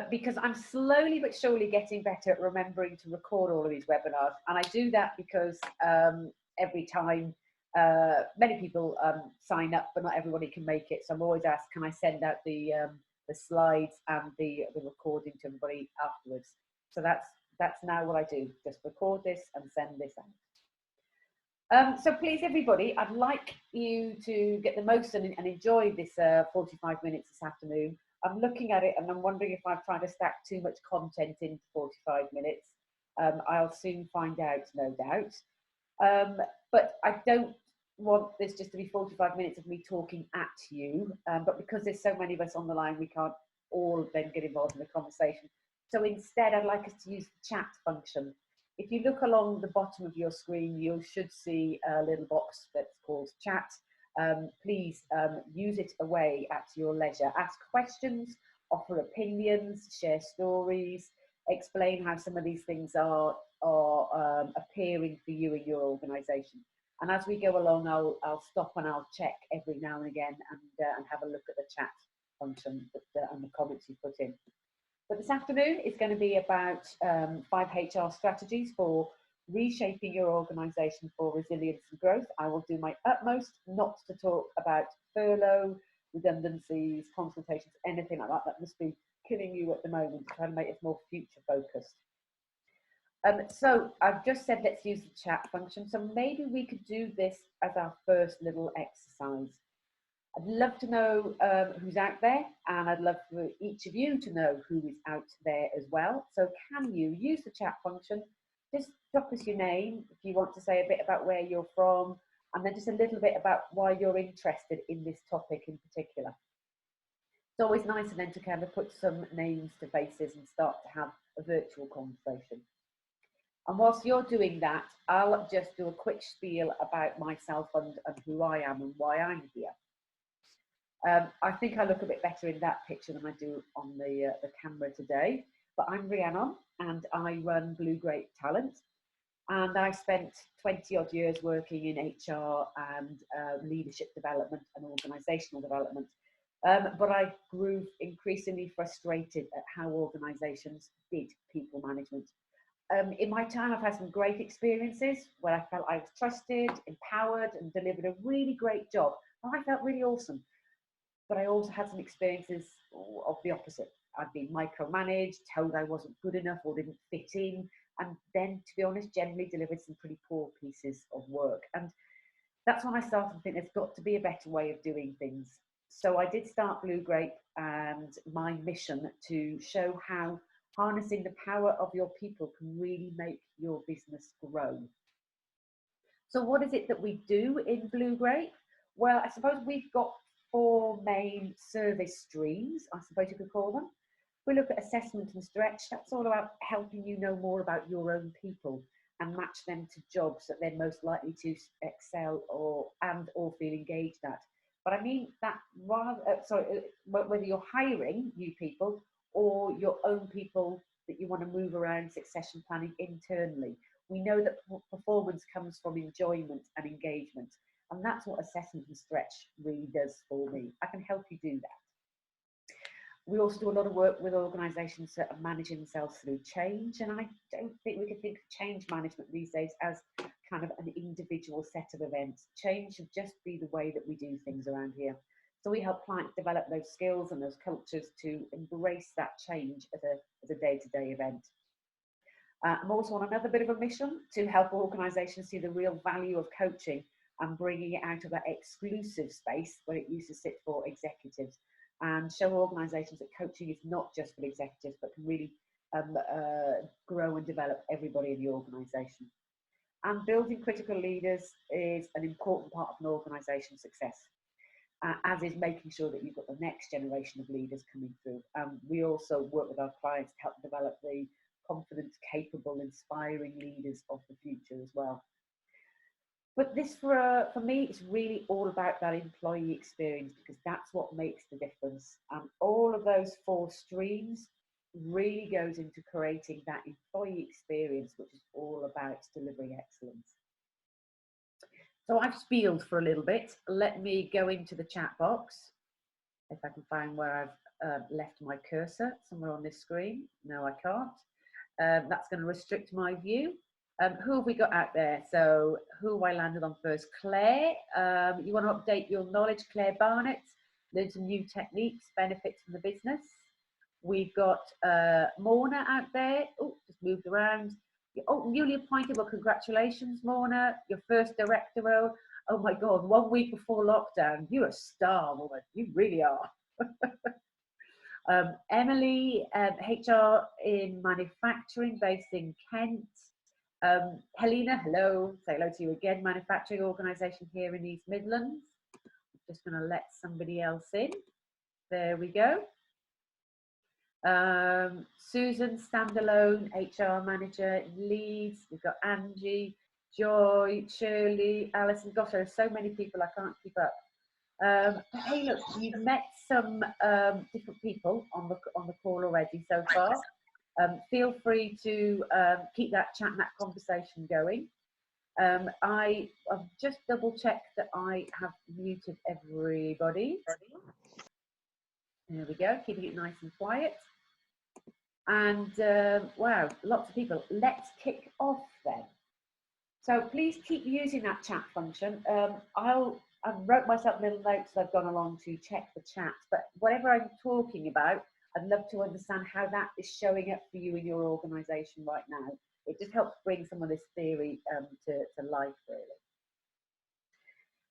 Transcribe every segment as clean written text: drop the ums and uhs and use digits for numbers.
because I'm slowly but surely getting better at remembering to record all of these webinars. And I do that because every time many people sign up, but not everybody can make it. So I'm always asked, can I send out the slides and the recording to everybody afterwards? So that's now what I do, just record this and send this out. So please, everybody, I'd like you to get the most and enjoy this 45 minutes this afternoon. I'm looking at it and I'm wondering if I've tried to stack too much content into 45 minutes. I'll soon find out, no doubt. But I don't want this just to be 45 minutes of me talking at you, but because there's so many of us on the line, we can't all then get involved in the conversation. So instead, I'd like us to use the chat function. If you look along the bottom of your screen, you should see a little box that's called chat. Please use it away at your leisure. Ask questions, offer opinions, share stories, explain how some of these things are appearing for you in your organisation. And as we go along, I'll stop and I'll check every now and again and have a look at the chat function and the comments you put in. But this afternoon is going to be about 5 HR strategies for reshaping your organisation for resilience and growth. I will do my utmost not to talk about furlough, redundancies, consultations, anything like that. That must be killing you at the moment, to try to make it more future focused. So I've just said let's use the chat function. So maybe we could do this as our first little exercise. I'd love to know who's out there, and I'd love for each of you to know who is out there as well. So can you use the chat function? Just drop us your name if you want to say a bit about where you're from, and then just a little bit about why you're interested in this topic in particular. It's always nice then to kind of put some names to faces and start to have a virtual conversation. And whilst you're doing that, I'll just do a quick spiel about myself and who I am and why I'm here. I think I look a bit better in that picture than I do on the camera today, but I'm Rhiannon and I run Blue Grape Talent, and I spent 20 odd years working in HR and leadership development and organisational development, but I grew increasingly frustrated at how organisations did people management. In my time, I've had some great experiences where I felt I was trusted, empowered and delivered a really great job. I felt really awesome. But I also had some experiences of the opposite. I'd been micromanaged, told I wasn't good enough or didn't fit in, and then, to be honest, generally delivered some pretty poor pieces of work. And that's when I started to think there's got to be a better way of doing things. So I did start Blue Grape, and my mission to show how harnessing the power of your people can really make your business grow. So what is it that we do in Blue Grape? Well, I suppose we've got 4 main service streams, I suppose you could call them. We look at assessment and stretch. That's all about helping you know more about your own people and match them to jobs that they're most likely to excel or feel engaged at. But I mean that whether you're hiring new people or your own people that you want to move around succession planning internally. We know that performance comes from enjoyment and engagement. And that's what assessment and stretch really does for me. I can help you do that. We also do a lot of work with organisations that are managing themselves through change. And I don't think we can think of change management these days as kind of an individual set of events. Change should just be the way that we do things around here. So we help clients develop those skills and those cultures to embrace that change as a day-to-day event. I'm also on another bit of a mission to help organisations see the real value of coaching and bringing it out of that exclusive space where it used to sit for executives, and show organisations that coaching is not just for executives but can really grow and develop everybody in the organisation. And building critical leaders is an important part of an organisation's success, as is making sure that you've got the next generation of leaders coming through. We also work with our clients to help develop the confident, capable, inspiring leaders of the future as well. But this, for me, it's really all about that employee experience, because that's what makes the difference. And all of those 4 streams really goes into creating that employee experience, which is all about delivering excellence. So I've spieled for a little bit. Let me go into the chat box. If I can find where I've left my cursor, somewhere on this screen. No, I can't. That's going to restrict my view. Who have we got out there? So who have I landed on first? Claire, you want to update your knowledge, Claire Barnett, learn some new techniques, benefits from the business. We've got Morna out there. Oh, just moved around. Oh, newly appointed. Well, congratulations, Morna. Your first director role. Oh my God, 1 week before lockdown. You're a star, woman. You really are. Emily, HR in manufacturing, based in Kent. Helena, hello. Say hello to you again. Manufacturing organisation here in East Midlands. I'm just going to let somebody else in. There we go. Susan, standalone HR manager in Leeds. We've got Angie, Joy, Shirley, Alison. Gosh, there are so many people I can't keep up. Hey, look, you've met some different people on the call already so far. Feel free to keep that chat and that conversation going. I've just double checked that I have muted everybody. There we go, keeping it nice and quiet. And wow, lots of people. Let's kick off then. So please keep using that chat function. I've wrote myself little notes as I've gone along to check the chat, but whatever I'm talking about, I'd love to understand how that is showing up for you in your organisation right now. It just helps bring some of this theory to life, really.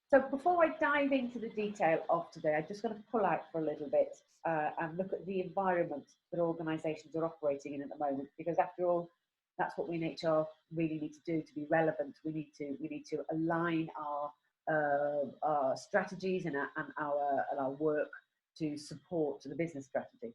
So before I dive into the detail of today, I'm just going to pull out for a little bit and look at the environment that organisations are operating in at the moment, because after all, that's what we in HR really need to do to be relevant. We need to align our strategies and our work to support the business strategy.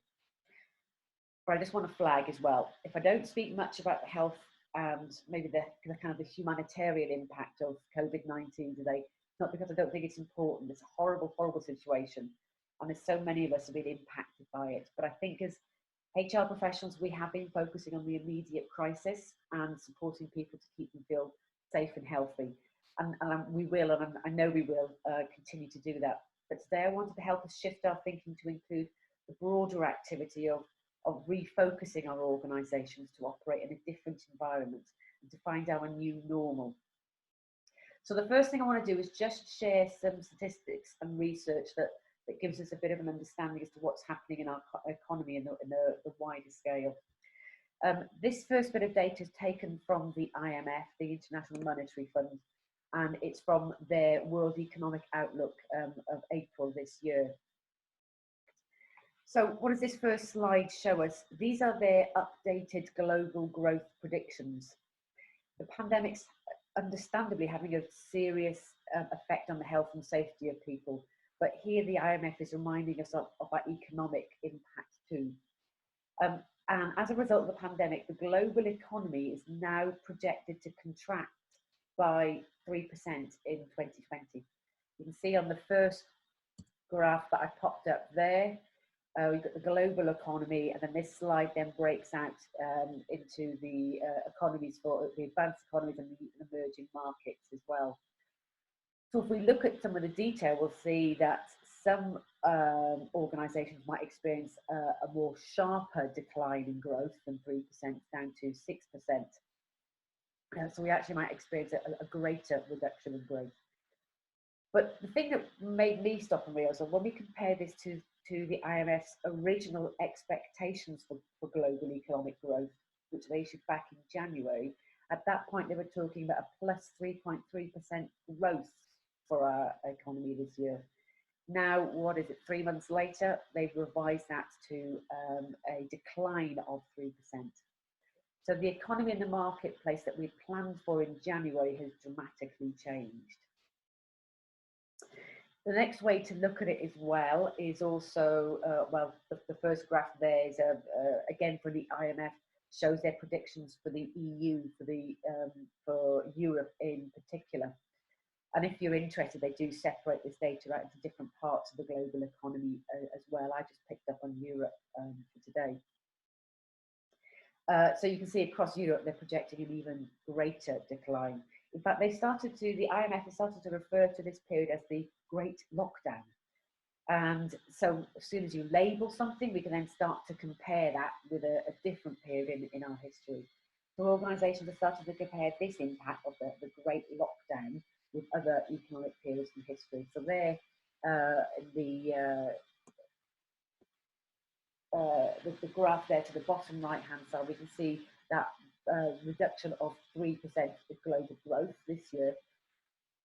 But I just want to flag as well, if I don't speak much about the health and maybe the kind of the humanitarian impact of COVID-19 today, not because I don't think it's important. It's a horrible, horrible situation, and there's so many of us have been impacted by it. But I think as HR professionals, we have been focusing on the immediate crisis and supporting people to keep them feel safe and healthy. And we will, and I know we will continue to do that. But today I wanted to help us shift our thinking to include the broader activity of refocusing our organisations to operate in a different environment and to find our new normal. So the first thing I want to do is just share some statistics and research that gives us a bit of an understanding as to what's happening in our economy in the wider scale. This first bit of data is taken from the IMF, the International Monetary Fund, and it's from their World Economic Outlook of April this year. So what does this first slide show us? These are their updated global growth predictions. The pandemic's understandably having a serious effect on the health and safety of people, but here the IMF is reminding us of our economic impact too. And as a result of the pandemic, the global economy is now projected to contract by 3% in 2020. You can see on the first graph that I popped up there, we've got the global economy, and then this slide then breaks out into the economies for the advanced economies and the emerging markets as well. So if we look at some of the detail, we'll see that some organisations might experience a more sharper decline in growth than 3% down to 6%. So we actually might experience a greater reduction in growth. But the thing that made me stop and realise, when we compare this to the IMF's original expectations for global economic growth, which they issued back in January, at that point they were talking about a plus 3.3% growth for our economy this year. Now, what is it, 3 months later, they've revised that to a decline of 3%. So the economy and the marketplace that we planned for in January has dramatically changed. The next way to look at it as well is also, well, the first graph there is, again, for the IMF, shows their predictions for the EU, for Europe in particular. And if you're interested, they do separate this data out into different parts of the global economy as well. I just picked up on Europe for today. So you can see across Europe, they're projecting an even greater decline. In fact, the IMF has started to refer to this period as the Great Lockdown. And so as soon as you label something, we can then start to compare that with a different period in our history. So organisations are starting to compare this impact of the Great Lockdown with other economic periods in history. So there, the graph there to the bottom right-hand side, we can see that reduction of 3% of global growth this year.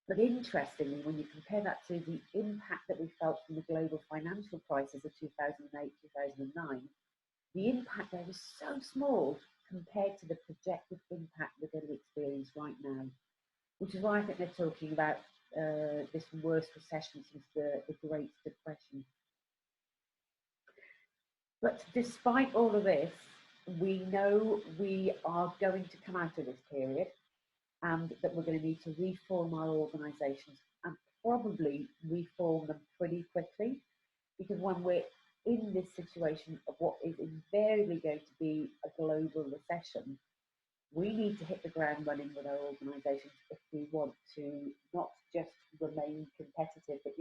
But interestingly, when you compare that to the impact that we felt from the global financial crisis of 2008, 2009, the impact there was so small compared to the projected impact we're going to experience right now, which is why I think they're talking about this worst recession since the Great Depression. But despite all of this, we know we are going to come out of this period and that we're going to need to reform our organisations and probably reform them pretty quickly, because when we're in this situation of what is invariably going to be a global recession, we need to hit the ground running with our organisations if we want to not just remain competitive, but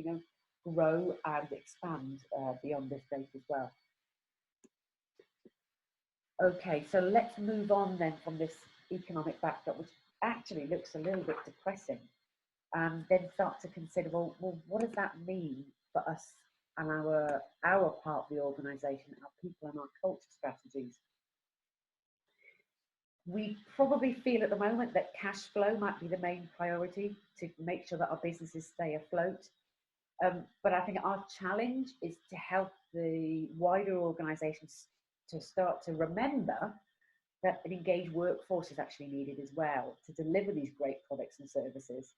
grow and expand beyond this date as well. Okay, so let's move on then from this economic backdrop, which actually looks a little bit depressing, and then start to consider, well, what does that mean for us and our part of the organisation, our people and our culture strategies? We probably feel at the moment that cash flow might be the main priority to make sure that our businesses stay afloat. But I think our challenge is to help the wider organisations to start to remember that an engaged workforce is actually needed as well to deliver these great products and services.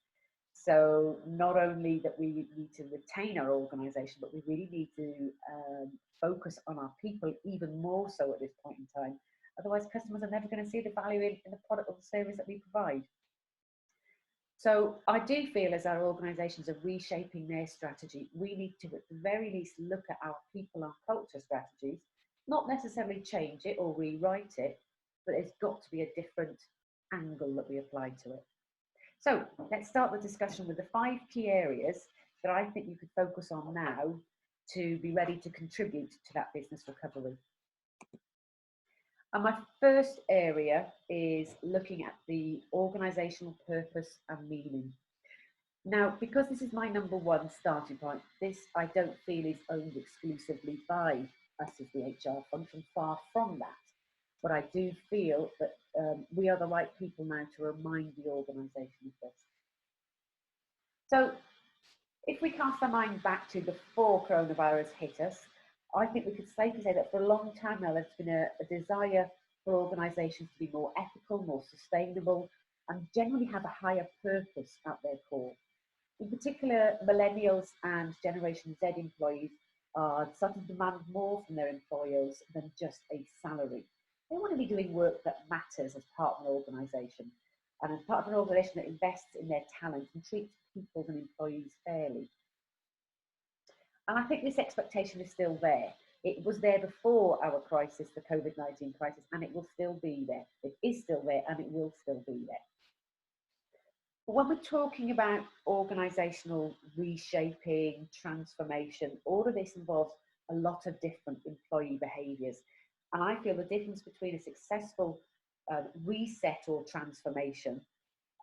So not only that we need to retain our organisation, but we really need to focus on our people even more so at this point in time. Otherwise, customers are never going to see the value in the product or the service that we provide. So I do feel as our organisations are reshaping their strategy, we need to at the very least look at our people and culture strategies, not necessarily change it or rewrite it, but there's got to be a different angle that we apply to it. So let's start the discussion with the 5 key areas that I think you could focus on now to be ready to contribute to that business recovery. And my first area is looking at the organisational purpose and meaning. Now, because this is my number 1 starting point, this I don't feel is owned exclusively by us as the HR function, far from that. But I do feel that we are the right people now to remind the organisation of this. So if we cast our mind back to before coronavirus hit us, I think we could safely say that for a long time now there's been a desire for organisations to be more ethical, more sustainable, and generally have a higher purpose at their core. In particular, millennials and Generation Z employees are starting to demand more from their employers than just a salary. They want to be doing work that matters as part of an organisation, and as part of an organisation that invests in their talent and treats people and employees fairly. And I think this expectation is still there. It was there before our crisis, the COVID-19 crisis, and it will still be there. It is still there, and it will still be there. But when we're talking about organisational reshaping, transformation, all of this involves a lot of different employee behaviours. And I feel the difference between a successful reset or transformation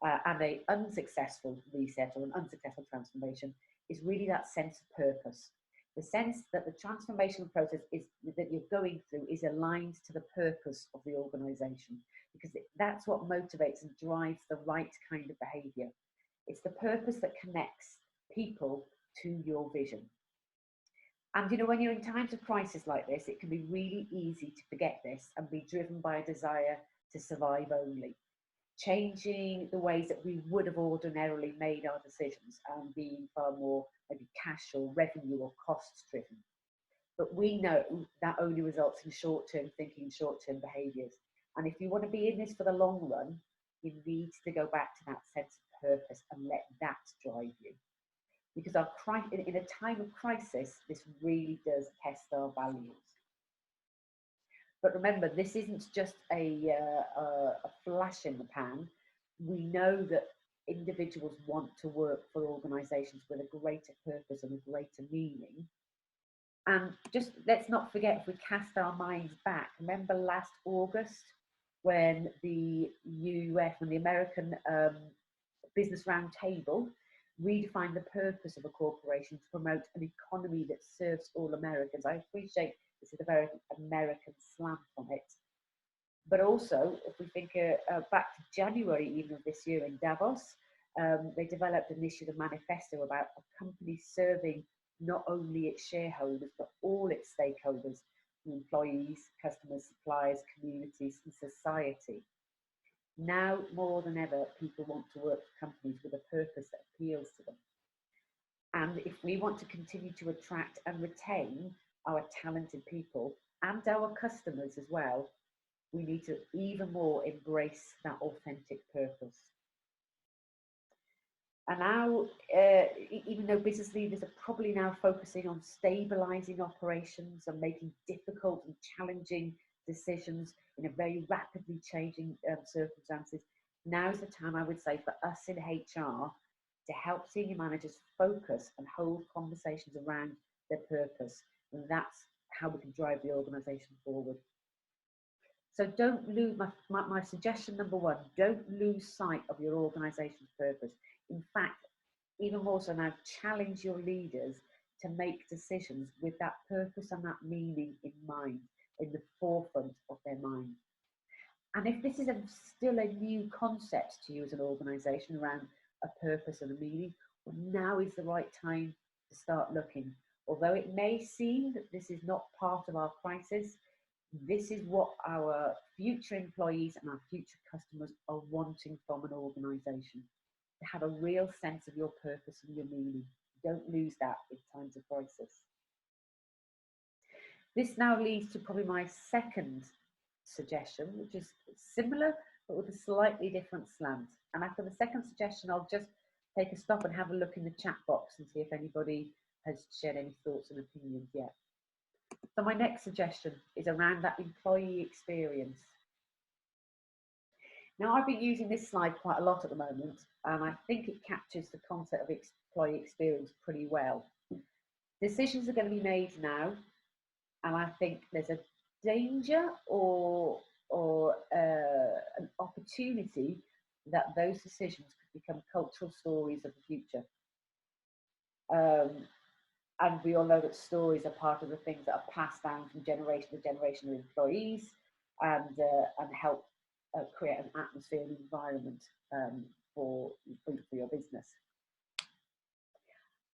and an unsuccessful reset or an unsuccessful transformation is really that sense of purpose. The sense that the transformational process that you're going through is aligned to the purpose of the organisation, because that's what motivates and drives the right kind of behaviour. It's the purpose that connects people to your vision. And when you're in times of crisis like this, it can be really easy to forget this and be driven by a desire to survive only, changing the ways that we would have ordinarily made our decisions and being far more maybe cash or revenue or costs driven. But we know that only results in short-term thinking, short-term behaviours. And if you want to be in this for the long run, you need to go back to that sense of purpose and let that drive you. Because in a time of crisis, this really does test our values. But remember, this isn't just a flash in the pan. We know that individuals want to work for organisations with a greater purpose and a greater meaning. And just let's not forget, if we cast our minds back, remember last August when the US and the American Business Roundtable redefined the purpose of a corporation to promote an economy that serves all Americans. I appreciate this is a very American slant on it. But also, if we think back to January even of this year in Davos, they developed and issued a manifesto about a company serving not only its shareholders, but all its stakeholders, employees, customers, suppliers, communities, and society. Now more than ever, people want to work for companies with a purpose that appeals to them. And if we want to continue to attract and retain our talented people and our customers as well, we need to even more embrace that authentic purpose. And now, even though business leaders are probably now focusing on stabilizing operations and making difficult and challenging decisions in a very rapidly changing circumstances, now's the time, I would say, for us in HR to help senior managers focus and hold conversations around their purpose. And that's how we can drive the organization forward. So don't lose, my suggestion number one, don't lose sight of your organization's purpose. In fact, even more so now, challenge your leaders to make decisions with that purpose and that meaning in mind, in the forefront of their mind. And if this is still a new concept to you as an organization around a purpose and a meaning, well, now is the right time to start looking. Although it may seem that this is not part of our crisis, this is what our future employees and our future customers are wanting from an organization. To have a real sense of your purpose and your meaning. Don't lose that in times of crisis. This now leads to probably my second suggestion, which is similar but with a slightly different slant. And after the second suggestion, I'll just take a stop and have a look in the chat box and see if anybody has shared any thoughts and opinions yet. So my next suggestion is around that employee experience. Now, I've been using this slide quite a lot at the moment, and I think it captures the concept of employee experience pretty well. Decisions are going to be made now, and I think there's a danger or an opportunity that those decisions could become cultural stories of the future. And we all know that stories are part of the things that are passed down from generation to generation of employees and help create an atmosphere and environment for your business.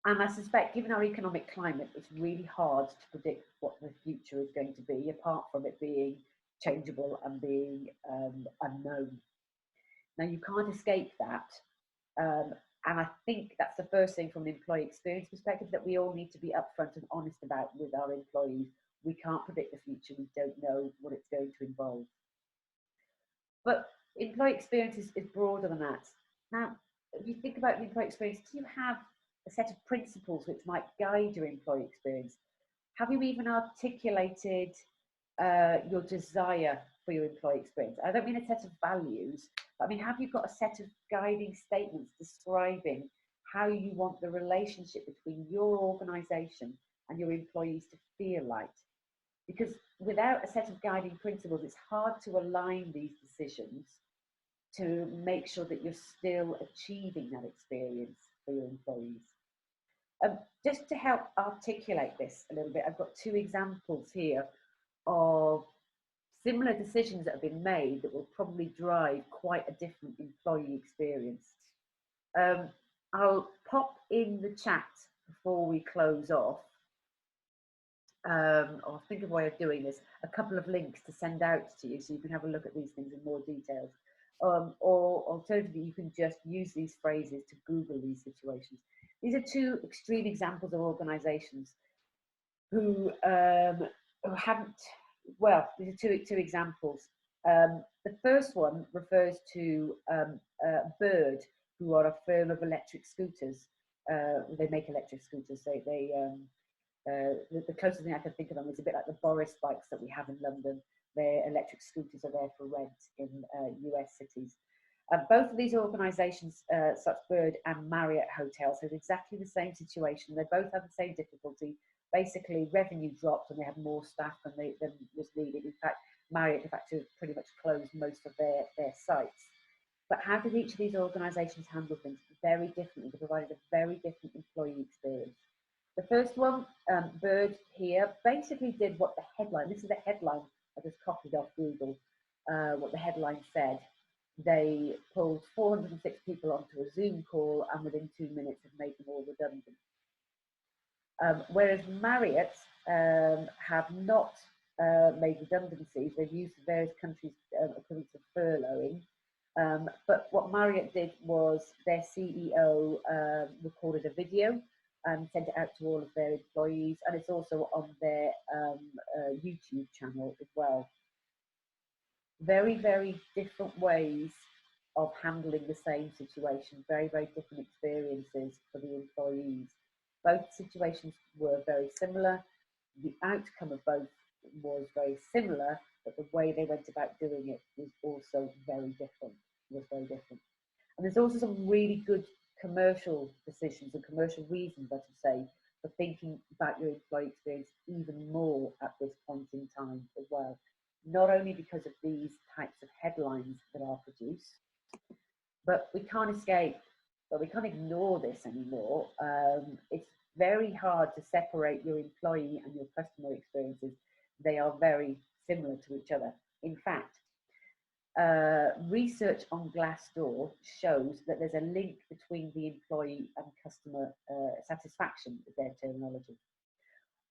And I suspect, given our economic climate, it's really hard to predict what the future is going to be, apart from it being changeable and being unknown. Now, you can't escape that. And I think that's the first thing from an employee experience perspective that we all need to be upfront and honest about with our employees. We can't predict the future. We don't know what it's going to involve. But employee experience is broader than that. Now, if you think about the employee experience, do you have a set of principles which might guide your employee experience? Have you even articulated your desire for your employee experience? I don't mean a set of values, but I mean, have you got a set of guiding statements describing how you want the relationship between your organization and your employees to feel like? Because without a set of guiding principles, it's hard to align these decisions to make sure that you're still achieving that experience for your employees. Just to help articulate this a little bit, I've got two examples here of similar decisions that have been made that will probably drive quite a different employee experience. I'll pop in the chat before we close off. I'll think of a way of doing this, a couple of links to send out to you so you can have a look at these things in more details. Or alternatively, you can just use these phrases to Google these situations. These are two extreme examples of organizations who haven't, well, these are two examples. The first one refers to Bird, who are a firm of electric scooters. They make electric scooters. The closest thing I can think of them is a bit like the Boris bikes that we have in London. Their electric scooters are there for rent in US cities. Both of these organisations, such Bird and Marriott Hotels, have exactly the same situation. They both have the same difficulty. basically revenue dropped and they had more staff than was needed. In fact, Marriott have had to pretty much close most of their sites. But how did each of these organisations handle things? Very differently. They provided a very different employee experience. The first one, Bird here, basically did what the headline, this is the headline I just copied off Google, what the headline said. They pulled 406 people onto a Zoom call and within 2 minutes had made them all redundant. Whereas Marriott have not made redundancies, they've used various countries' equivalents of furloughing. But what Marriott did was their CEO recorded a video and sent it out to all of their employees, and it's also on their YouTube channel as well. Very, very different ways of handling the same situation, very, very different experiences for the employees. Both situations were very similar. The outcome of both was very similar, but the way they went about doing it was also very different. And there's also some really good commercial decisions and commercial reasons, I should say, for thinking about your employee experience even more at this point in time as well. Not only because of these types of headlines that are produced, but we can't escape, but we can't ignore this anymore. It's very hard to separate your employee and your customer experiences. They are very similar to each other. In fact, research on Glassdoor shows that there's a link between the employee and customer satisfaction, is their terminology.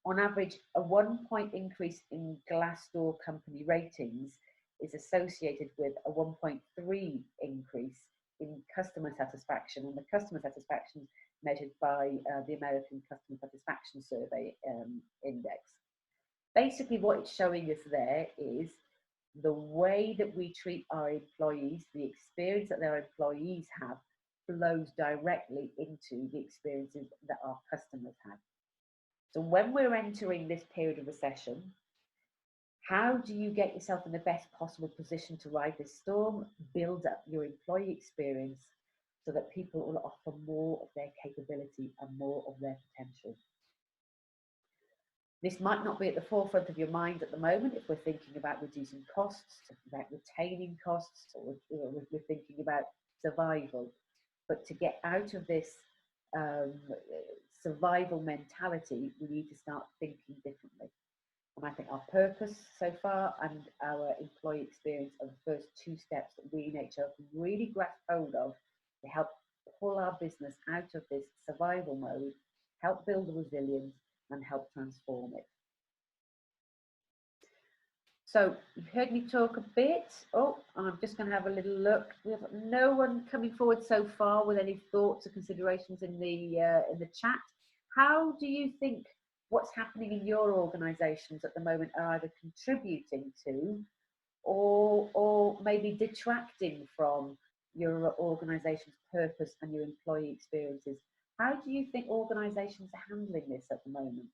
On average, a 1-point increase in Glassdoor company ratings is associated with a 1.3 increase in customer satisfaction, and the customer satisfaction measured by the American Customer Satisfaction Survey Index. Basically, what it's showing us there is the way that we treat our employees, the experience that their employees have, flows directly into the experiences that our customers have. So when we're entering this period of recession, how do you get yourself in the best possible position to ride this storm, build up your employee experience so that people will offer more of their capability and more of their potential? This might not be at the forefront of your mind at the moment if we're thinking about reducing costs, about retaining costs, or we're thinking about survival. But to get out of this survival mentality, we need to start thinking differently. And I think our purpose so far and our employee experience are the first 2 steps that we in HR can really grasp hold of to help pull our business out of this survival mode, help build the resilience, and help transform it. So you've heard me talk a bit. Oh, I'm just going to have a little look. We have no one coming forward so far with any thoughts or considerations in the chat. How do you think what's happening in your organisations at the moment are either contributing to or maybe detracting from your organisation's purpose and your employee experiences? How do you think organisations are handling this at the moment?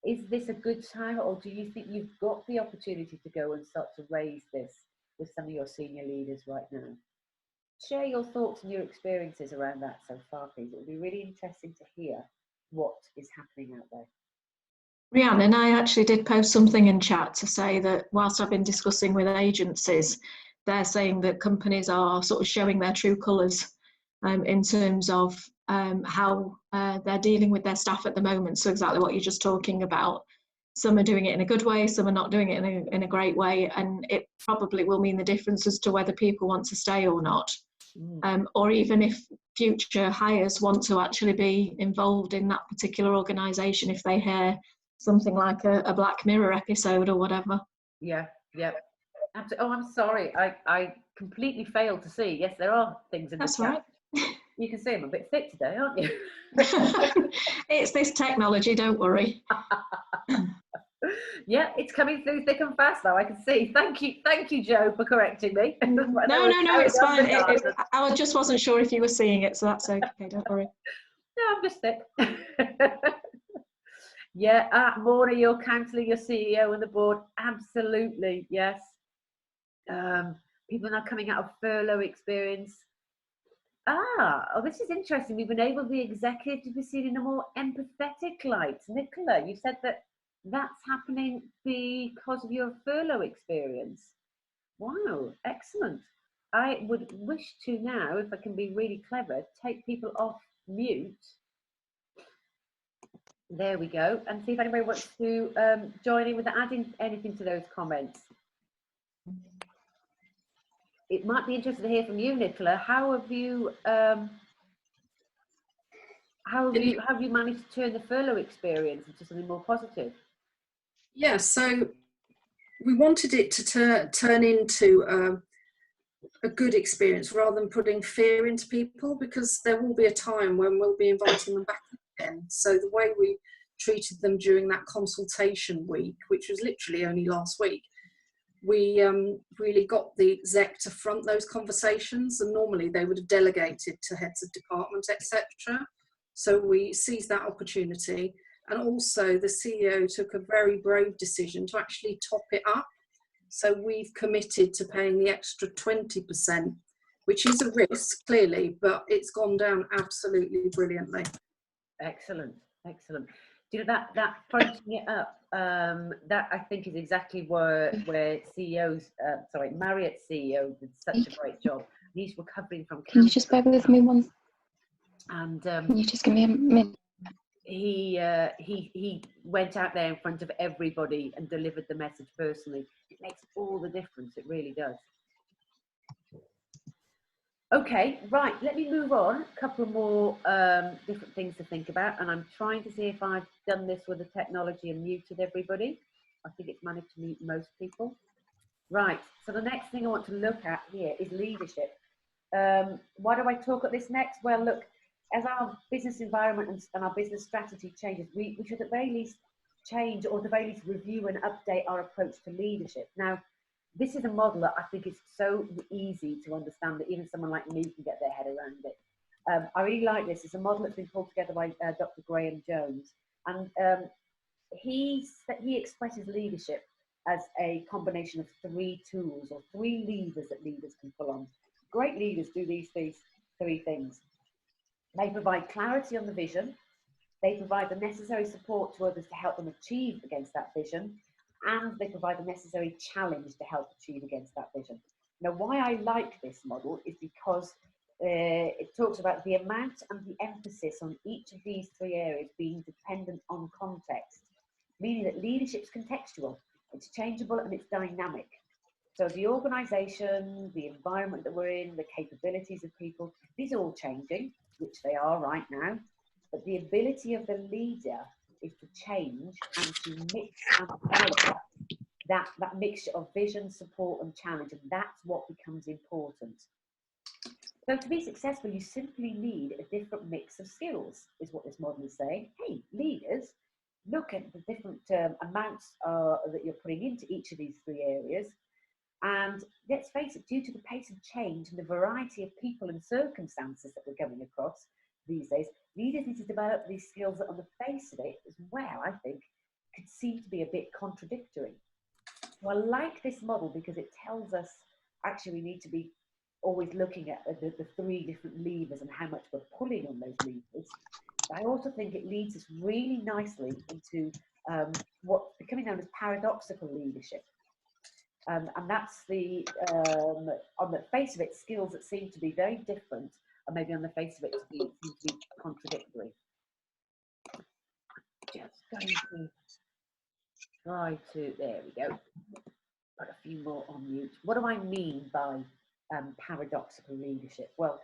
Is this a good time, or do you think you've got the opportunity to go and start to raise this with some of your senior leaders right now? Share your thoughts and your experiences around that so far, please. It would be really interesting to hear what is happening out there. Rhiannon, I actually did post something in chat to say that whilst I've been discussing with agencies, they're saying that companies are sort of showing their true colours in terms of how they're dealing with their staff at the moment. So exactly what you're just talking about. Some are doing it in a good way, some are not doing it in a great way, and it probably will mean the difference as to whether people want to stay or not. Or even if future hires want to actually be involved in that particular organisation if they hear something like a Black Mirror episode or whatever. Yeah. Absolutely. Oh, I'm sorry. I completely failed to see. Yes, there are things in the chat. That's right. You can see I'm a bit thick today, aren't you? It's this technology, don't worry. Yeah, it's coming through thick and fast now. I can see. Thank you, Joe, for correcting me. No, it's fine. I just wasn't sure if you were seeing it, so that's okay. Don't worry. No, I'm just thick. Yeah, Mona, your counsellor, your CEO, and the board. Absolutely, yes. People are now coming out of furlough experience. Oh, this is interesting. We've enabled the executive to be seen in a more empathetic light. Nicola, you said that that's happening because of your furlough experience. Wow, excellent. I would wish to now, if I can be really clever, take people off mute. There we go. And see if anybody wants to join in with adding anything to those comments. It might be interesting to hear from you, Nicola. How have you managed to turn the furlough experience into something more positive? Yeah, so we wanted it to turn into a good experience rather than putting fear into people, because there will be a time when we'll be inviting them back again. So the way we treated them during that consultation week, which was literally only last week, we really got the exec to front those conversations, and normally they would have delegated to heads of department, etc. So we seized that opportunity, and also the CEO took a very brave decision to actually top it up. So we've committed to paying the extra 20%, which is a risk, clearly, but it's gone down absolutely brilliantly. Excellent, excellent. Do you know that fronting it up, that I think is exactly where CEOs, Marriott CEO did such a great job. He's recovering from cancer. Can you just bear with me once? And can you just give me a minute? He went out there in front of everybody and delivered the message personally. It makes all the difference. It really does. Okay, right, let me move on. A couple more different things to think about, and I'm trying to see if I've done this with the technology and muted everybody. I think it's managed to mute most people. Right, so the next thing I want to look at here is leadership. Why do I talk at this next? Well, look, as our business environment and our business strategy changes, we should at the very least change, or at the very least review and update our approach to leadership. Now, this is a model that I think is so easy to understand that even someone like me can get their head around it. I really like this. It's a model that's been pulled together by Dr. Graham Jones, and he expresses leadership as a combination of 3 tools or 3 levers that leaders can pull on. Great leaders do these 3 things. They provide clarity on the vision, they provide the necessary support to others to help them achieve against that vision, and they provide the necessary challenge to help achieve against that vision. Now, why I like this model is because it talks about the amount and the emphasis on each of these 3 areas being dependent on context, meaning that leadership's contextual, it's changeable and it's dynamic. So the organisation, the environment that we're in, the capabilities of people, these are all changing, which they are right now, but the ability of the leader is to change and to mix and match that mixture of vision, support and challenge, and that's what becomes important. So to be successful, you simply need a different mix of skills, is what this model is saying. Hey, leaders, look at the different amounts that you're putting into each of these 3 areas, and let's face it, due to the pace of change and the variety of people and circumstances that we're coming across these days, leaders need to develop these skills that on the face of it as well, I think, could seem to be a bit contradictory. So I like this model because it tells us actually we need to be always looking at the 3 different levers and how much we're pulling on those levers. But I also think it leads us really nicely into what's becoming known as paradoxical leadership. And that's on the face of it, skills that seem to be very different, and maybe on the face of it seem to be contradictory. Just going to try to, there we go, put a few more on mute. What do I mean by paradoxical leadership? Well,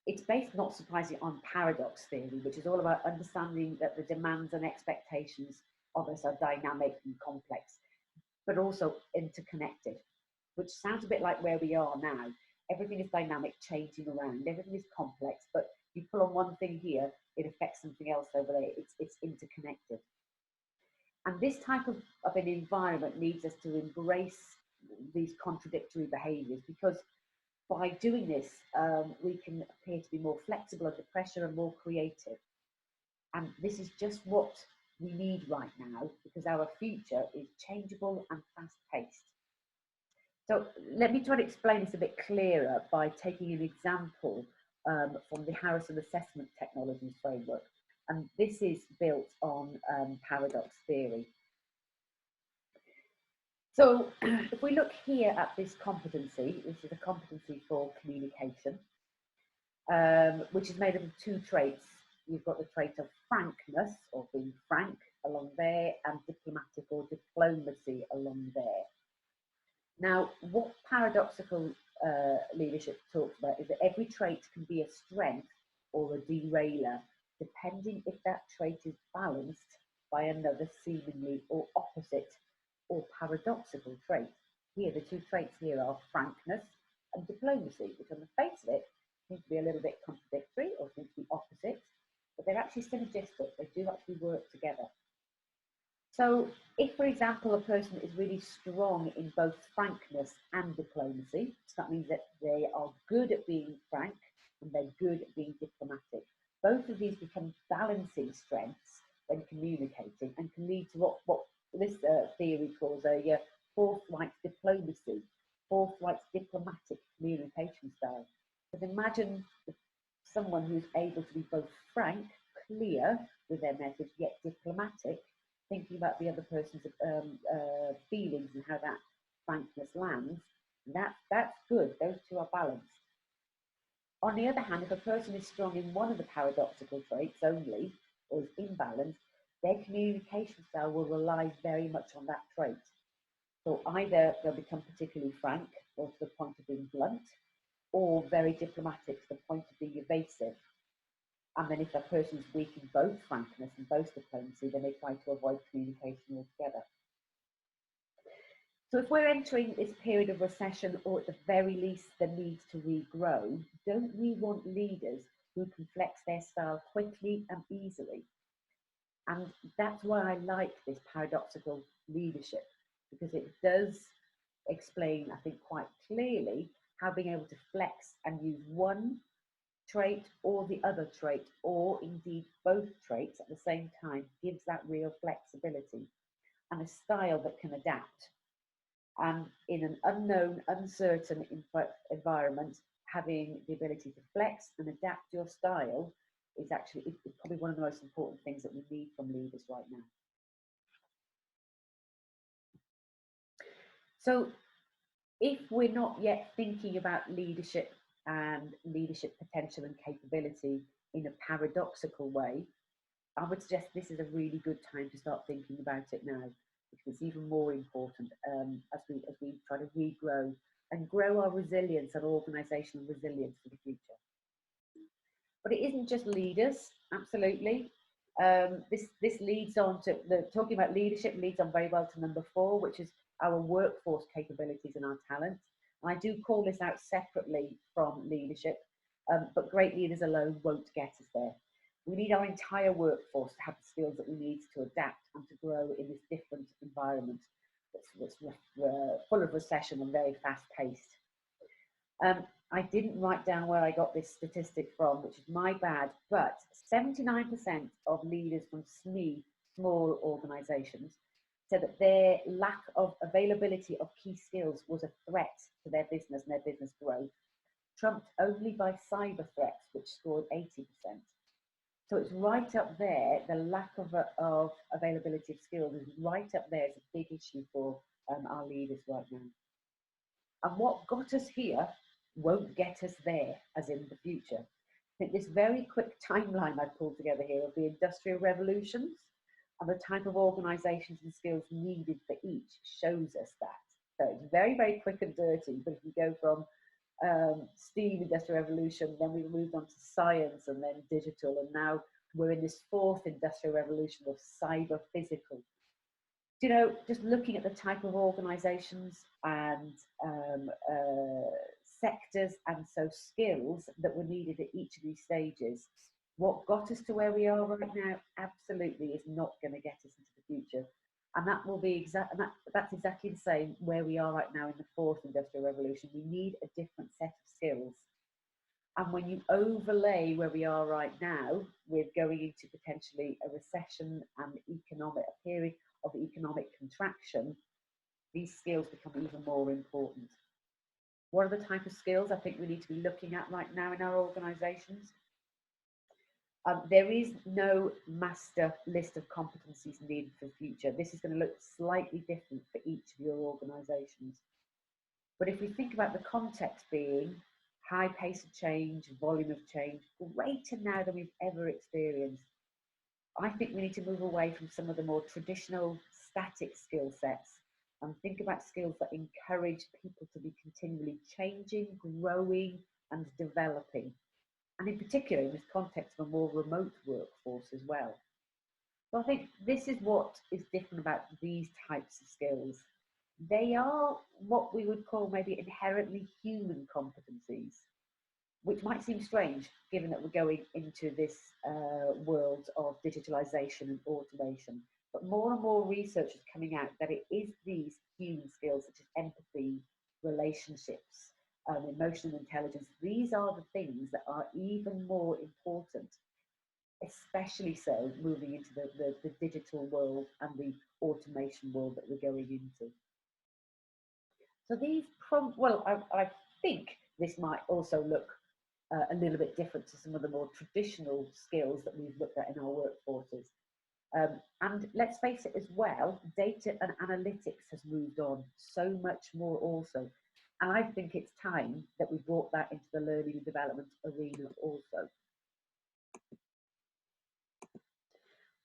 it's based, not surprisingly, on paradox theory, which is all about understanding that the demands and expectations of us are dynamic and complex, but also interconnected, which sounds a bit like where we are now. Everything is dynamic, changing around, everything is complex, but you pull on one thing here, it affects something else over there. It's interconnected. And this type of an environment needs us to embrace these contradictory behaviours, because by doing this, we can appear to be more flexible under pressure and more creative. And this is just what we need right now, because our future is changeable and fast-paced. So let me try to explain this a bit clearer by taking an example from the Harrison Assessment Technologies Framework. And this is built on paradox theory. So if we look here at this competency, this is a competency for communication, which is made up of two traits. You've got the trait of frankness, or being frank, along there, and diplomatic or diplomacy along there. Now, what paradoxical leadership talks about is that every trait can be a strength or a derailer, depending if that trait is balanced by another seemingly or opposite or paradoxical trait. Here, the two traits here are frankness and diplomacy, which on the face of it seem to be a little bit contradictory or seem to be opposite, but they're actually synergistic. They do actually work together. So if, for example, a person is really strong in both frankness and diplomacy, so that means that they are good at being frank and they're good at being diplomatic. Both of these become balancing strengths when communicating and can lead to what this theory calls a forthright diplomacy, forthright diplomatic communication style. But imagine someone who's able to be both frank, clear with their message, yet diplomatic, thinking about the other person's feelings and how that frankness lands. That's good. Those two are balanced. On the other hand, if a person is strong in one of the paradoxical traits only, or is imbalanced, their communication style will rely very much on that trait. So either they'll become particularly frank, or to the point of being blunt, or very diplomatic to the point of being evasive. And then if a person is weak in both frankness and both diplomacy, then they try to avoid communication altogether. So if we're entering this period of recession, or at the very least the need to regrow, don't we want leaders who can flex their style quickly and easily? And that's why I like this paradoxical leadership, because it does explain, I think, quite clearly how being able to flex and use one trait or the other trait, or indeed both traits at the same time, gives that real flexibility and a style that can adapt. And in an unknown, uncertain environment, having the ability to flex and adapt your style is actually it's probably one of the most important things that we need from leaders right now. So if we're not yet thinking about leadership and leadership potential and capability in a paradoxical way, I would suggest this is a really good time to start thinking about it now, because it's even more important as we try to regrow and grow our resilience and organisational resilience for the future. But it isn't just leaders, absolutely. This leads on to talking about leadership leads on very well to number 4, which is our workforce capabilities and our talent. And I do call this out separately from leadership, but great leaders alone won't get us there. We need our entire workforce to have the skills that we need to adapt and to grow in this different environment that's full of recession and very fast paced. I didn't write down where I got this statistic from, which is my bad, but 79% of leaders from SME, small organisations, said that their lack of availability of key skills was a threat to their business and their business growth, trumped only by cyber threats, which scored 80%. So it's right up there. The lack of availability of skills is right up there as a big issue for our leaders right now. And what got us here won't get us there, as in the future. I think this very quick timeline I pulled together here of the industrial revolutions and the type of organisations and skills needed for each shows us that. So it's very, very quick and dirty, but if you go from steam industrial revolution, then we moved on to science and then digital, and now we're in this 4th industrial revolution of cyber physical. You know, just looking at the type of organisations and sectors and so skills that were needed at each of these stages, what got us to where we are right now absolutely is not going to get us into the future. And that will be that's exactly the same where we are right now in the 4th industrial revolution. We need a different set of skills. And when you overlay where we are right now with going into potentially a recession and a period of economic contraction, these skills become even more important. What are the type of skills I think we need to be looking at right now in our organisations? There is no master list of competencies needed for the future. This is going to look slightly different for each of your organisations. But if we think about the context being high pace of change, volume of change, greater now than we've ever experienced, I think we need to move away from some of the more traditional static skill sets and think about skills that encourage people to be continually changing, growing and developing. And in particular, in this context of a more remote workforce as well. So I think this is what is different about these types of skills. They are what we would call maybe inherently human competencies, which might seem strange given that we're going into this world of digitalisation and automation. But more and more research is coming out that it is these human skills such as empathy, relationships, emotional intelligence. These are the things that are even more important, especially so moving into the digital world and the automation world that we're going into. So these I think this might also look a little bit different to some of the more traditional skills that we've looked at in our workforces. And let's face it as well, data and analytics has moved on so much more also. And I think it's time that we brought that into the learning and development arena also.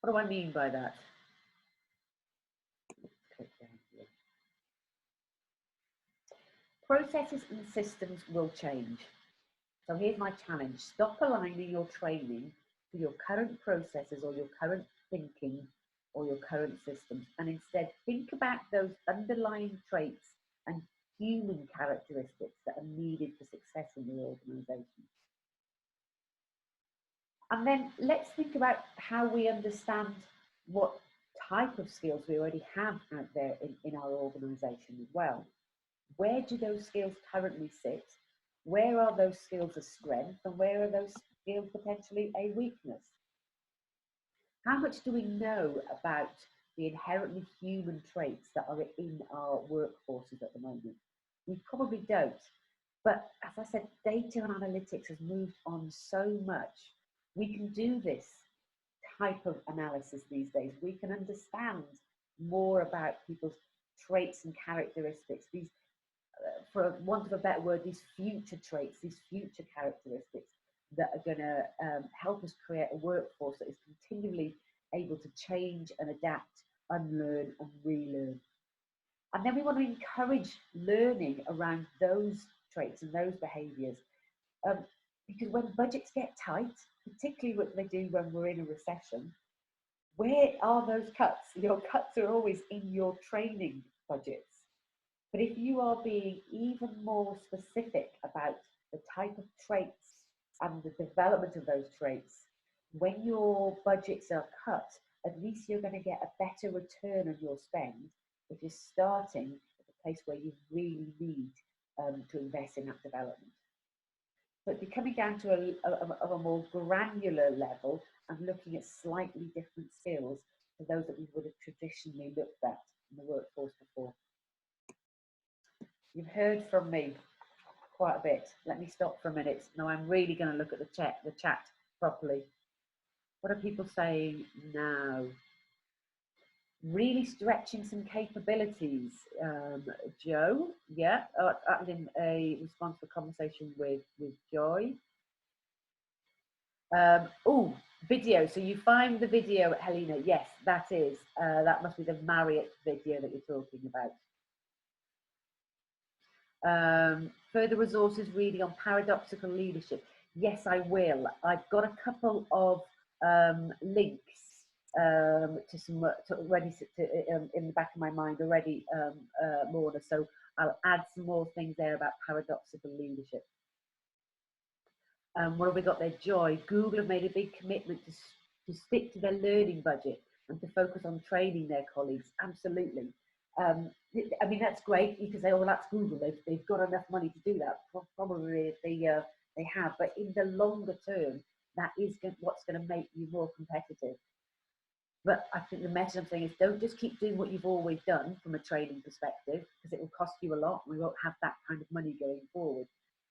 What do I mean by that? Click down here. Processes and systems will change. So here's my challenge. Stop aligning your training to your current processes or your current thinking or your current systems, and instead think about those underlying traits and human characteristics that are needed for success in your organisation. And then let's think about how we understand what type of skills we already have out there in our organisation as well. Where do those skills currently sit? Where are those skills a strength and where are those skills potentially a weakness? How much do we know about the inherently human traits that are in our workforces at the moment? We probably don't. But as I said, data and analytics has moved on so much. We can do this type of analysis these days. We can understand more about people's traits and characteristics, these, for want of a better word, these future traits, these future characteristics that are going to help us create a workforce that is continually able to change and adapt, unlearn and relearn. And then we want to encourage learning around those traits and those behaviours, because when budgets get tight, particularly what they do when we're in a recession, where are those cuts? Your cuts are always in your training budgets. But if you are being even more specific about the type of traits and the development of those traits, when your budgets are cut, at least you're going to get a better return on your spend if you're starting at the place where you really need to invest in that development. But you're coming down to a more granular level and looking at slightly different skills to those that we would have traditionally looked at in the workforce before. You've heard from me quite a bit. Let me stop for a minute. Now I'm really going to look at the chat properly. What are people saying now? Really stretching some capabilities. Joe, yeah, in a response to a conversation with Joy. Oh, video. So you find the video, Helena? Yes, that is. That must be the Marriott video that you're talking about. Further resources reading on paradoxical leadership. Yes, I will. I've got a couple of links to some already in the back of my mind already, Lorna. So I'll add some more things there about paradoxical leadership. What have we got there? Joy. Google have made a big commitment to stick to their learning budget and to focus on training their colleagues. Absolutely. I mean, that's great. You can say, oh, well, that's Google. They've got enough money to do that. Probably they have. But in the longer term, that is what's going to make you more competitive. But I think the message I'm saying is don't just keep doing what you've always done from a training perspective, because it will cost you a lot and we won't have that kind of money going forward.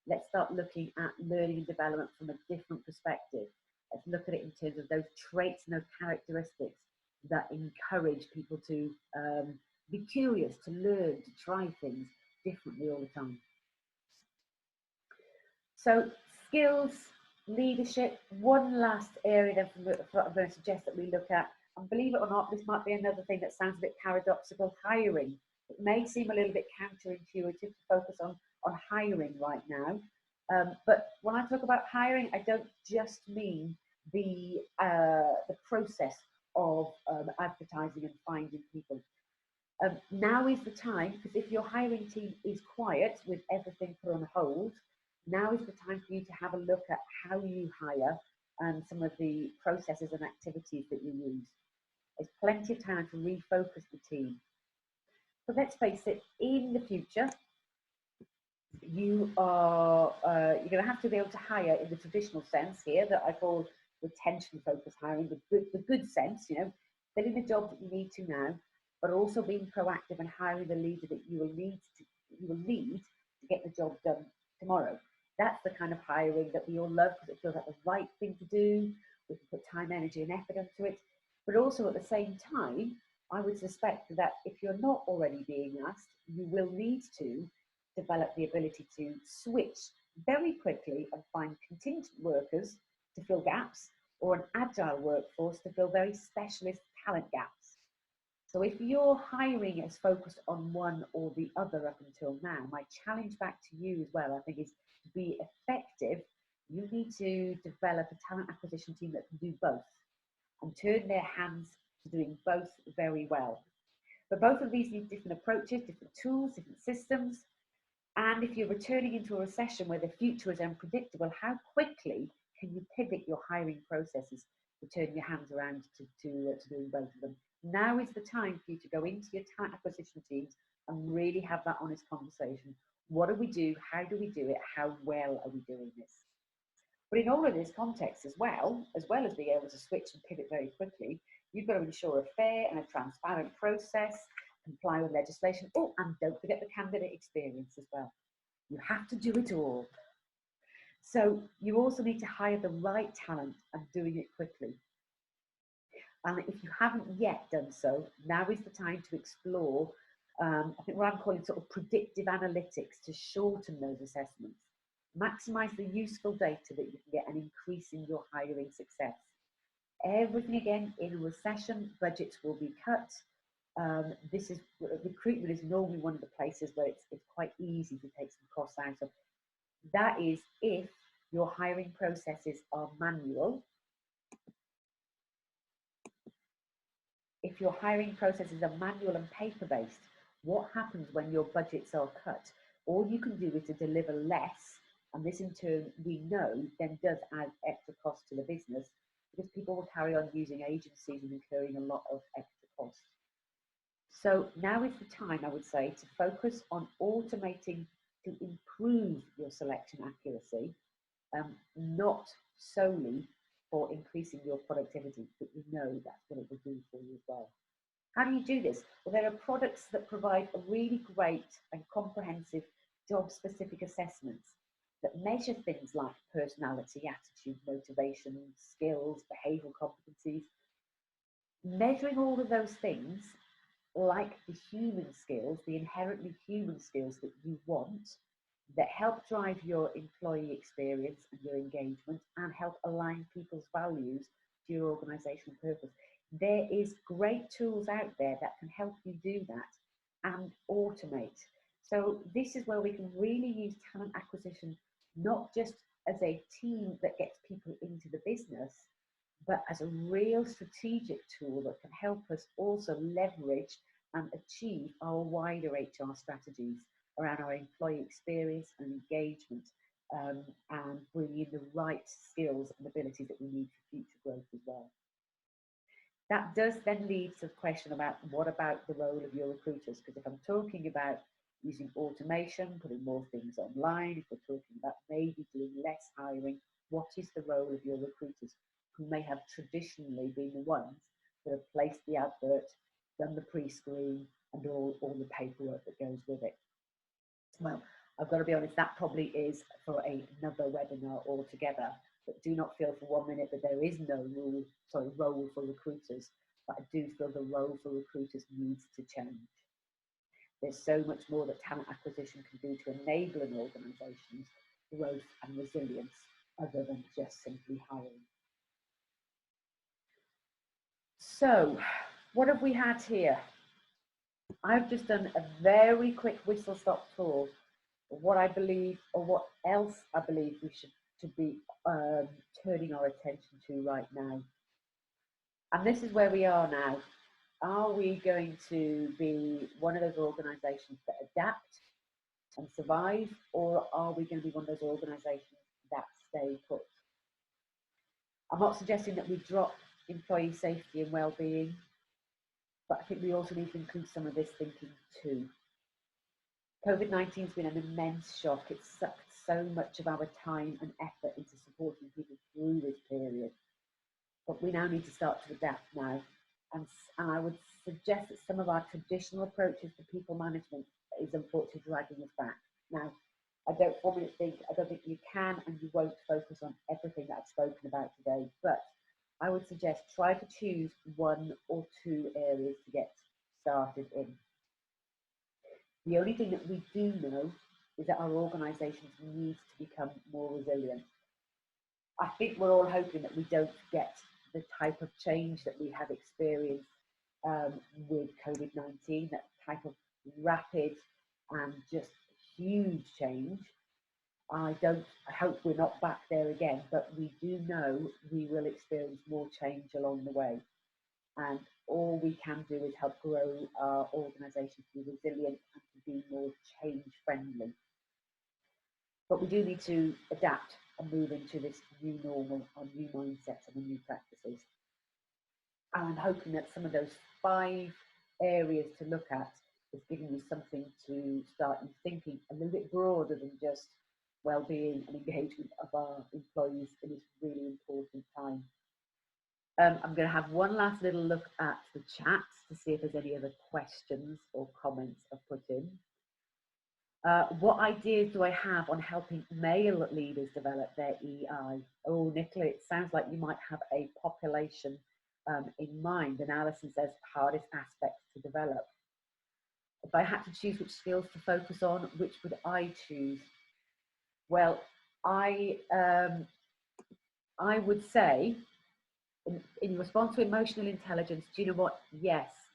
Let's start looking at learning and development from a different perspective. Let's look at it in terms of those traits and those characteristics that encourage people to be curious, to learn, to try things differently all the time. So skills, leadership, one last area that I'm going to suggest that we look at, and believe it or not, this might be another thing that sounds a bit paradoxical, hiring. It may seem a little bit counterintuitive to focus on hiring right now. But when I talk about hiring, I don't just mean the process of advertising and finding people. Now is the time, because if your hiring team is quiet with everything put on hold, now is the time for you to have a look at how you hire and some of the processes and activities that you use. There's plenty of time to refocus the team. But let's face it, in the future, you are you're going to have to be able to hire in the traditional sense here that I call retention focused hiring, the good sense, you know, filling the job that you need to now, but also being proactive and hiring the leader that you will need to get the job done tomorrow. That's the kind of hiring that we all love because it feels like the right thing to do. We can put time, energy and effort into it. But also at the same time, I would suspect that if you're not already being asked, you will need to develop the ability to switch very quickly and find contingent workers to fill gaps, or an agile workforce to fill very specialist talent gaps. So if your hiring is focused on one or the other up until now, my challenge back to you as well, I think, is to be effective, you need to develop a talent acquisition team that can do both and turn their hands to doing both very well. But both of these need different approaches, different tools, different systems. And if you're returning into a recession where the future is unpredictable, how quickly can you pivot your hiring processes to turn your hands around to doing both of them? Now is the time for you to go into your talent acquisition teams and really have that honest conversation. What do we do? How do we do it? How well are we doing this? But in all of this context as well as being able to switch and pivot very quickly, you've got to ensure a fair and a transparent process, comply with legislation, and don't forget the candidate experience as well. You have to do it all. So you also need to hire the right talent and doing it quickly. And if you haven't yet done so, now is the time to explore, I think what I'm calling sort of predictive analytics to shorten those assessments. Maximize the useful data that you can get and increase in your hiring success. Everything again, in a recession, budgets will be cut. Recruitment is normally one of the places where it's quite easy to take some costs out of. That is if your hiring processes are manual. If your hiring processes are manual and paper-based, what happens when your budgets are cut? All you can do is to deliver less, and this in turn, we know, then does add extra cost to the business because people will carry on using agencies and incurring a lot of extra cost. So now is the time, I would say, to focus on automating to improve your selection accuracy, not solely for increasing your productivity, but you know that's what it will do for you as well. How do you do this? Well, there are products that provide a really great and comprehensive job-specific assessments that measure things like personality, attitude, motivation, skills, behavioural competencies. Measuring all of those things, like the human skills, the inherently human skills that you want, that help drive your employee experience and your engagement and help align people's values to your organizational purpose. There is great tools out there that can help you do that and automate. So this is where we can really use talent acquisition, not just as a team that gets people into the business, but as a real strategic tool that can help us also leverage and achieve our wider HR strategies around our employee experience and engagement, and bring in the right skills and abilities that we need for future growth as well. That does then lead to the question about what about the role of your recruiters? Because if I'm talking about using automation, putting more things online, if we're talking about maybe doing less hiring, what is the role of your recruiters who may have traditionally been the ones that have placed the advert, done the pre-screen, and all the paperwork that goes with it. Well, I've got to be honest, that probably is for another webinar altogether. But do not feel for 1 minute that there is no role for recruiters. But I do feel the role for recruiters needs to change. There's so much more that talent acquisition can do to enable an organisation's growth and resilience, other than just simply hiring. So, what have we had here? I've just done a very quick whistle-stop tour of what I believe, or what else I believe we should be turning our attention to right now. And this is where we are now. Are we going to be one of those organisations that adapt and survive, or are we going to be one of those organisations that stay put? I'm not suggesting that we drop employee safety and well-being, but I think we also need to include some of this thinking too. COVID-19 has been an immense shock. It's sucked so much of our time and effort into supporting people through this period. But we now need to start to adapt now. And I would suggest that some of our traditional approaches to people management is unfortunately dragging us back. Now, I don't think you can and you won't focus on everything that I've spoken about today, but I would suggest try to choose 1 or 2 areas to get started in. The only thing that we do know is that our organisations need to become more resilient. I think we're all hoping that we don't get the type of change that we have experienced with COVID-19, that type of rapid and just huge change. I hope we're not back there again, but we do know we will experience more change along the way. And all we can do is help grow our organisation to be resilient and to be more change friendly. But we do need to adapt and move into this new normal, our new mindsets and the new practices. And I'm hoping that some of those 5 areas to look at is giving you something to start thinking a little bit broader than just well-being and engagement of our employees in this really important time. I'm going to have one last little look at the chat to see if there's any other questions or comments I've put in. What ideas do I have on helping male leaders develop their EI? Oh, Nicola, it sounds like you might have a population in mind. And Alison says, hardest aspects to develop. If I had to choose which skills to focus on, which would I choose? Well, I would say, in response to emotional intelligence, do you know what? Yes,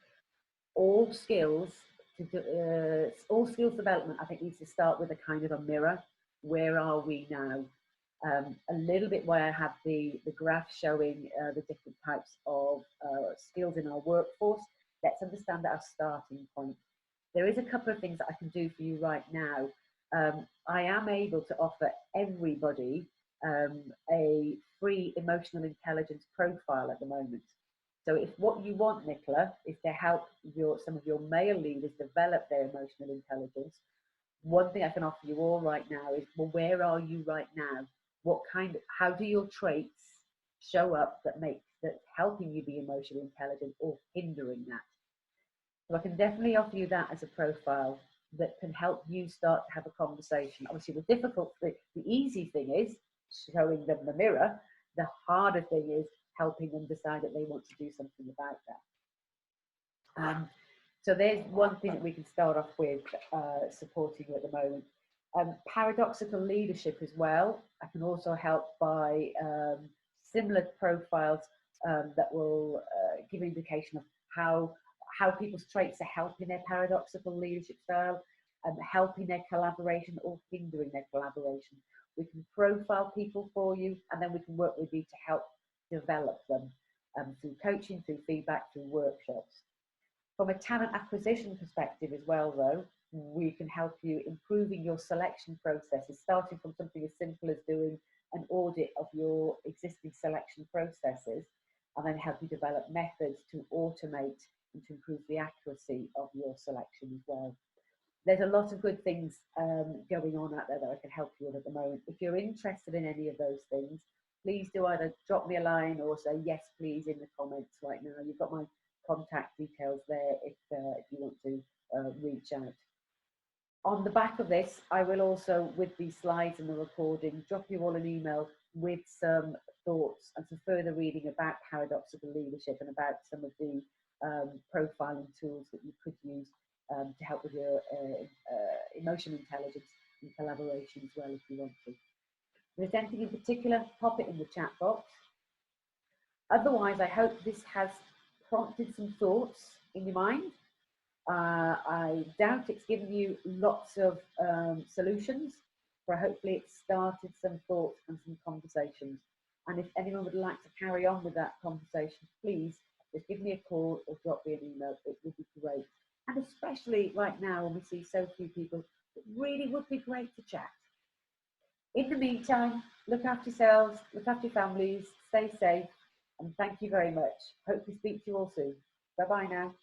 all skills development, I think, needs to start with a kind of a mirror. Where are we now? A little bit why I have the graph showing the different types of skills in our workforce. Let's understand our starting point. There is a couple of things that I can do for you right now. I am able to offer everybody a free emotional intelligence profile at the moment. So if what you want, Nicola, is to help some of your male leaders develop their emotional intelligence, one thing I can offer you all right now is, well, where are you right now? How do your traits show up that's helping you be emotionally intelligent or hindering that? So I can definitely offer you that as a profile that can help you start to have a conversation. Obviously, the easy thing is showing them the mirror. The harder thing is helping them decide that they want to do something about that. So there's one thing that we can start off with supporting you at the moment. Paradoxical leadership as well. I can also help by similar profiles that will give an indication of how people's traits are helping their paradoxical leadership style, helping their collaboration or hindering their collaboration. We can profile people for you, and then we can work with you to help develop them through coaching, through feedback, through workshops. From a talent acquisition perspective as well, though, we can help you improving your selection processes, starting from something as simple as doing an audit of your existing selection processes, and then help you develop methods to automate and to improve the accuracy of your selection as well. There's a lot of good things going on out there that I can help you with at the moment. If you're interested in any of those things, please do either drop me a line or say yes please in the comments right now. You've got my contact details there if you want to reach out. On the back of this, I will also, with these slides and the recording, drop you all an email with some thoughts and some further reading about paradoxical leadership and about some of the profiling tools that you could use to help with your emotional intelligence and collaboration as well if you want to. If there's anything in particular, pop it in the chat box. Otherwise, I hope this has prompted some thoughts in your mind. I doubt it's given you lots of solutions, but hopefully it's started some thoughts and some conversations. And if anyone would like to carry on with that conversation, please just give me a call or drop me an email. It would be great. And especially right now when we see so few people, it really would be great to chat. In the meantime, look after yourselves, look after your families, stay safe, and thank you very much. Hope to speak to you all soon. Bye-bye now.